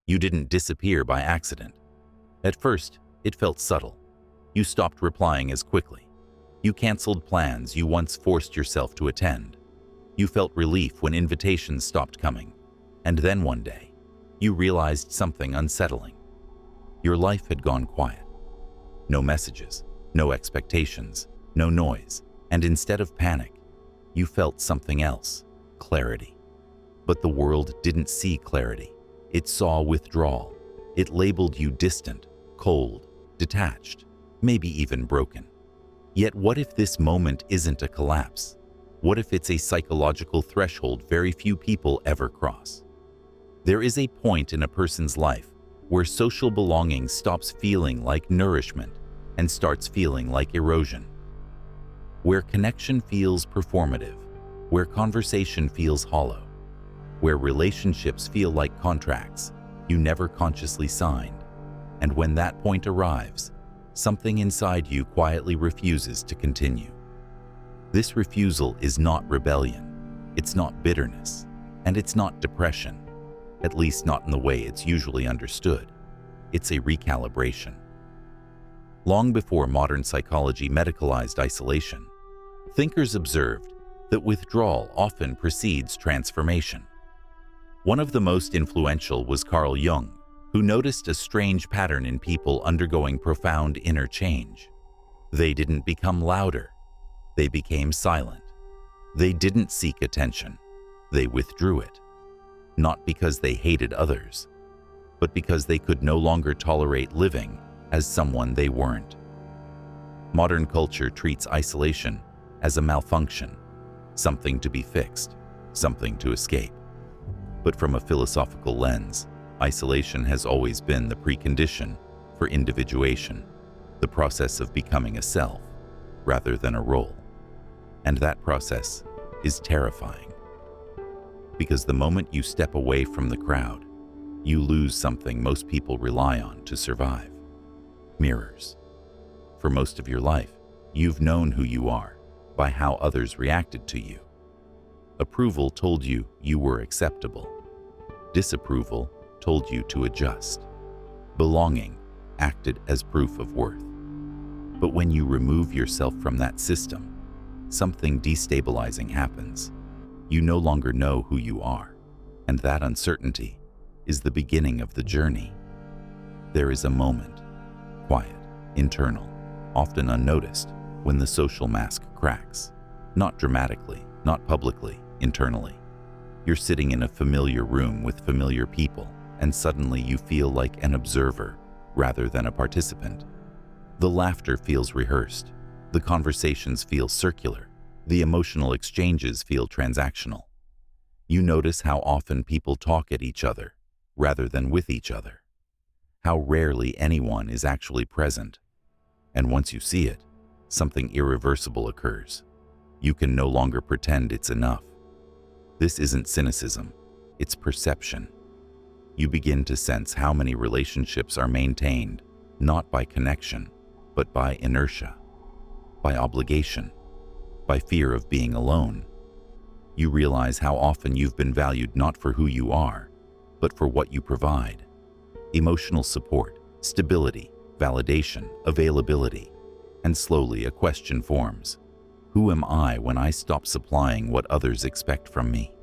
You didn't disappear by accident. At first, it felt subtle. You stopped replying as quickly. You canceled plans you once forced yourself to attend. You felt relief when invitations stopped coming. And then one day, you realized something unsettling. Your life had gone quiet. No messages, no expectations, no noise, and instead of panic, you felt something else, clarity. But the world didn't see clarity. It saw withdrawal. It labeled you distant, cold, detached, maybe even broken. Yet what if this moment isn't a collapse? What if it's a psychological threshold very few people ever cross? There is a point in a person's life where social belonging stops feeling like nourishment and starts feeling like erosion. Where connection feels performative, where conversation feels hollow, where relationships feel like contracts you never consciously signed. And when that point arrives, something inside you quietly refuses to continue. This refusal is not rebellion, it's not bitterness, and it's not depression, at least not in the way it's usually understood. It's a recalibration. Long before modern psychology medicalized isolation, thinkers observed that withdrawal often precedes transformation. One of the most influential was Carl Jung, who noticed a strange pattern in people undergoing profound inner change. They didn't become louder. They became silent. They didn't seek attention. They withdrew it. Not because they hated others, but because they could no longer tolerate living as someone they weren't. Modern culture treats isolation as a malfunction, something to be fixed, something to escape. But from a philosophical lens, isolation has always been the precondition for individuation, the process of becoming a self rather than a role. And that process is terrifying. Because the moment you step away from the crowd, you lose something most people rely on to survive: mirrors. For most of your life, you've known who you are by how others reacted to you. Approval told you you were acceptable. Disapproval told you to adjust. Belonging acted as proof of worth. But when you remove yourself from that system, something destabilizing happens. You no longer know who you are, and that uncertainty is the beginning of the journey. There is a moment, quiet, internal, often unnoticed, when the social mask cracks. Not dramatically, not publicly, internally. You're sitting in a familiar room with familiar people, and suddenly you feel like an observer rather than a participant. The laughter feels rehearsed. The conversations feel circular. The emotional exchanges feel transactional. You notice how often people talk at each other rather than with each other. How rarely anyone is actually present. And once you see it, something irreversible occurs. You can no longer pretend it's enough. This isn't cynicism, it's perception. You begin to sense how many relationships are maintained, not by connection, but by inertia, by obligation, by fear of being alone. You realize how often you've been valued not for who you are, but for what you provide. Emotional support, stability, validation, availability, and slowly a question forms. Who am I when I stop supplying what others expect from me?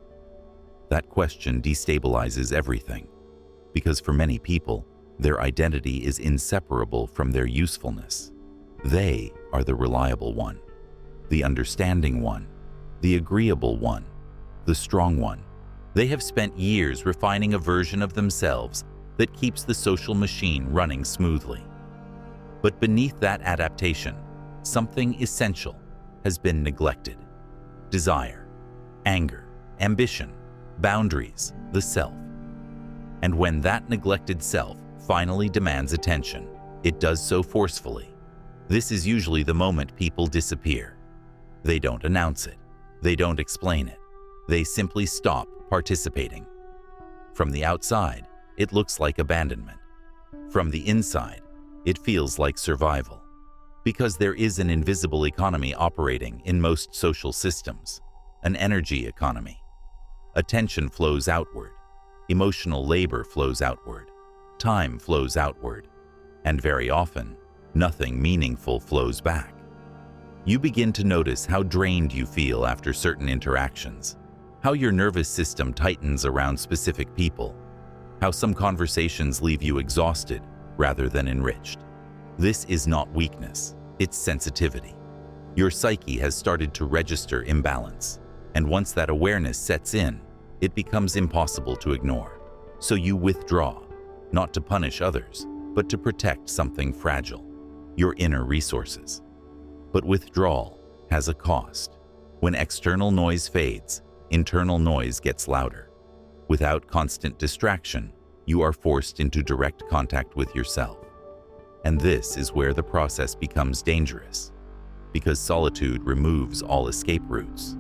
That question destabilizes everything, because for many people, their identity is inseparable from their usefulness. They are the reliable one, the understanding one, the agreeable one, the strong one. They have spent years refining a version of themselves that keeps the social machine running smoothly. But beneath that adaptation, something essential has been neglected: desire, anger, ambition, boundaries, the self. And when that neglected self finally demands attention, it does so forcefully. This is usually the moment people disappear. They don't announce it. They don't explain it. They simply stop participating. From the outside, it looks like abandonment. From the inside, it feels like survival. Because there is an invisible economy operating in most social systems, an energy economy. Attention flows outward. Emotional labor flows outward. Time flows outward, and very often, nothing meaningful flows back. You begin to notice how drained you feel after certain interactions, how your nervous system tightens around specific people, how some conversations leave you exhausted rather than enriched. This is not weakness, it's sensitivity. Your psyche has started to register imbalance, and once that awareness sets in, it becomes impossible to ignore. So you withdraw, not to punish others, but to protect something fragile, your inner resources. But withdrawal has a cost. When external noise fades, internal noise gets louder. Without constant distraction, you are forced into direct contact with yourself. And this is where the process becomes dangerous, because solitude removes all escape routes.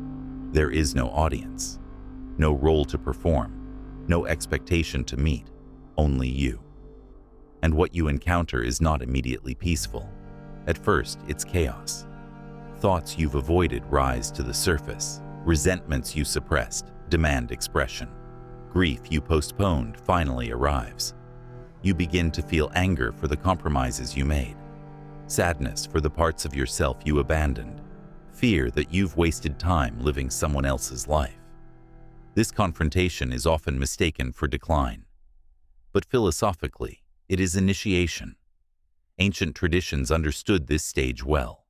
There is no audience, no role to perform, no expectation to meet, only you. And what you encounter is not immediately peaceful. At first, it's chaos. Thoughts you've avoided rise to the surface. Resentments you suppressed demand expression. Grief you postponed finally arrives. You begin to feel anger for the compromises you made, sadness for the parts of yourself you abandoned, fear that you've wasted time living someone else's life. This confrontation is often mistaken for decline. But philosophically, it is initiation. Ancient traditions understood this stage well.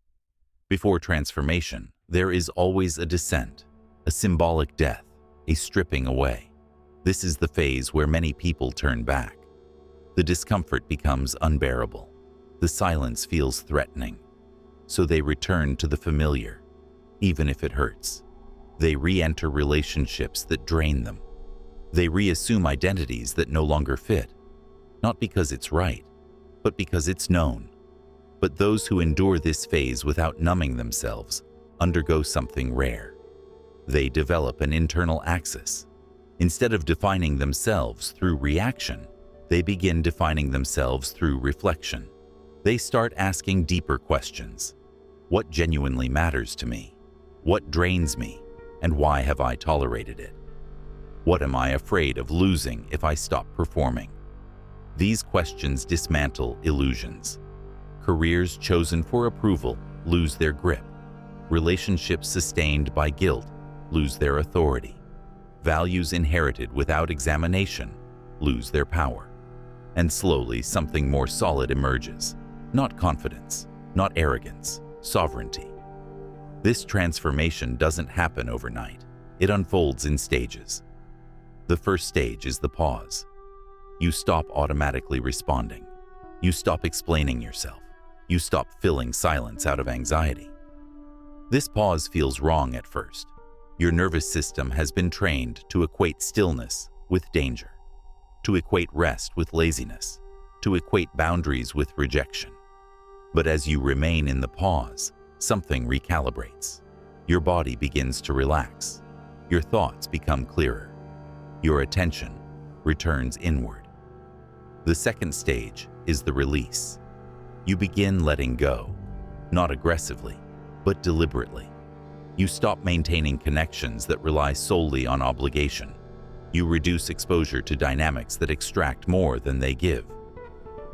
Before transformation, there is always a descent, a symbolic death, a stripping away. This is the phase where many people turn back. The discomfort becomes unbearable. The silence feels threatening. So they return to the familiar, even if it hurts. They re-enter relationships that drain them. They reassume identities that no longer fit, not because it's right, but because it's known. But those who endure this phase without numbing themselves undergo something rare. They develop an internal axis. Instead of defining themselves through reaction, they begin defining themselves through reflection. They start asking deeper questions. What genuinely matters to me? What drains me? And why have I tolerated it? What am I afraid of losing if I stop performing? These questions dismantle illusions. Careers chosen for approval lose their grip. Relationships sustained by guilt lose their authority. Values inherited without examination lose their power. And slowly something more solid emerges. Not confidence, not arrogance, sovereignty. This transformation doesn't happen overnight. It unfolds in stages. The first stage is the pause. You stop automatically responding. You stop explaining yourself. You stop filling silence out of anxiety. This pause feels wrong at first. Your nervous system has been trained to equate stillness with danger, to equate rest with laziness, to equate boundaries with rejection. But as you remain in the pause, something recalibrates. Your body begins to relax. Your thoughts become clearer. Your attention returns inward. The second stage is the release. You begin letting go, not aggressively, but deliberately. You stop maintaining connections that rely solely on obligation. You reduce exposure to dynamics that extract more than they give.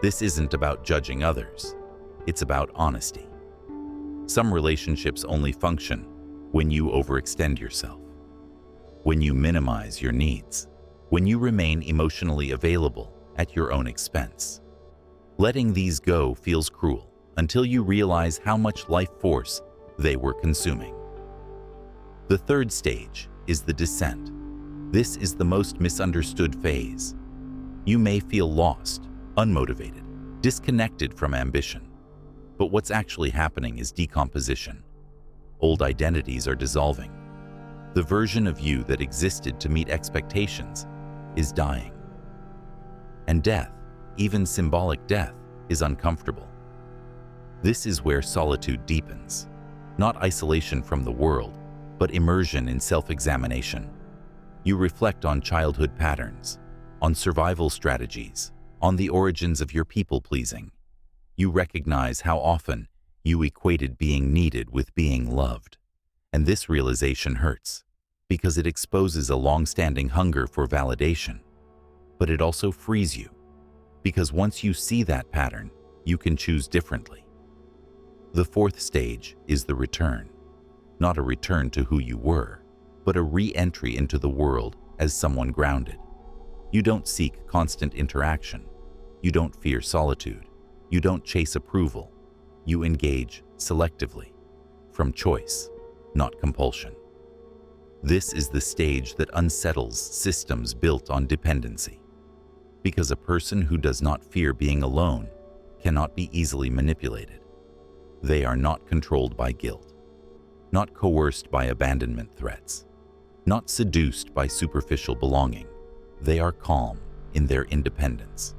This isn't about judging others. It's about honesty. Some relationships only function when you overextend yourself, when you minimize your needs, when you remain emotionally available at your own expense. Letting these go feels cruel until you realize how much life force they were consuming. The third stage is the descent. This is the most misunderstood phase. You may feel lost, unmotivated, disconnected from ambition. But what's actually happening is decomposition. Old identities are dissolving. The version of you that existed to meet expectations is dying. And death, even symbolic death, is uncomfortable. This is where solitude deepens. Not isolation from the world, but immersion in self-examination. You reflect on childhood patterns, on survival strategies, on the origins of your people-pleasing. You recognize how often you equated being needed with being loved. And this realization hurts, because it exposes a long-standing hunger for validation. But it also frees you. Because once you see that pattern, you can choose differently. The fourth stage is the return. Not a return to who you were, but a re-entry into the world as someone grounded. You don't seek constant interaction. You don't fear solitude. You don't chase approval. You engage selectively, from choice, not compulsion. This is the stage that unsettles systems built on dependency. Because a person who does not fear being alone cannot be easily manipulated. They are not controlled by guilt, not coerced by abandonment threats, not seduced by superficial belonging. They are calm in their independence,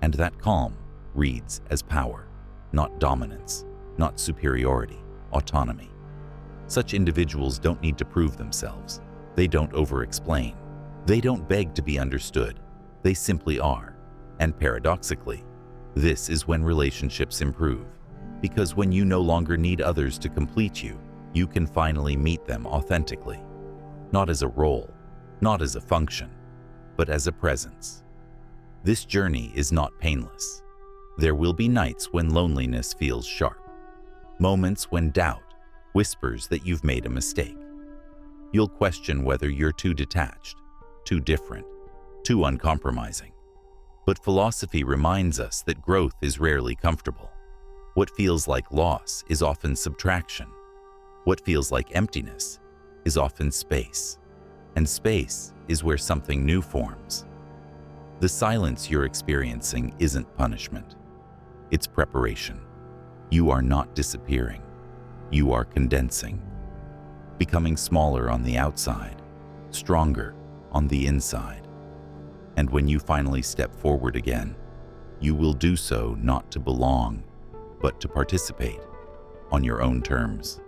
and that calm reads as power, not dominance, not superiority, autonomy. Such individuals don't need to prove themselves. They don't over-explain. They don't beg to be understood. They simply are. And paradoxically, this is when relationships improve. Because when you no longer need others to complete you, you can finally meet them authentically. Not as a role, not as a function, but as a presence. This journey is not painless. There will be nights when loneliness feels sharp. Moments when doubt whispers that you've made a mistake. You'll question whether you're too detached, too different, too uncompromising. But philosophy reminds us that growth is rarely comfortable. What feels like loss is often subtraction. What feels like emptiness is often space. And space is where something new forms. The silence you're experiencing isn't punishment. It's preparation. You are not disappearing. You are condensing, becoming smaller on the outside, stronger on the inside. And when you finally step forward again, you will do so not to belong, but to participate on your own terms.